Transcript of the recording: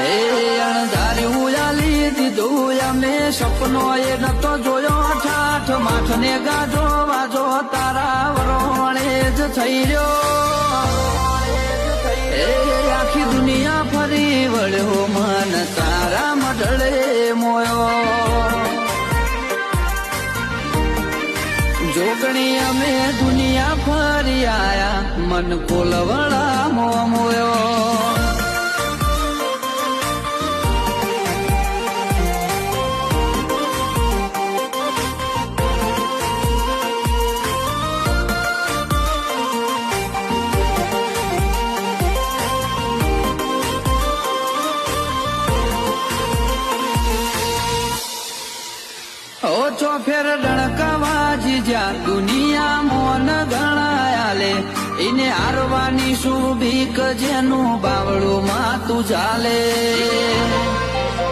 એ અણધાર્યું આલી દીધું અમે સપનો એ નતો જોયો ઠાઠ માઠ ને ગાજો વાજો તારા વરોણે જ થઈ રહ્યો એ આખી દુનિયા ફરી વળ્યો મન તારા મઢળે મોયો જોગણી અમે દુનિયા ફરી આયા મન કોલવડા મોયો ઓછો ફેર ડણકાવાજી જ્યાં દુનિયા મોન ગણાયાલે એને હારવાની શું બીક જેનું બાવળું માં તું ચાલે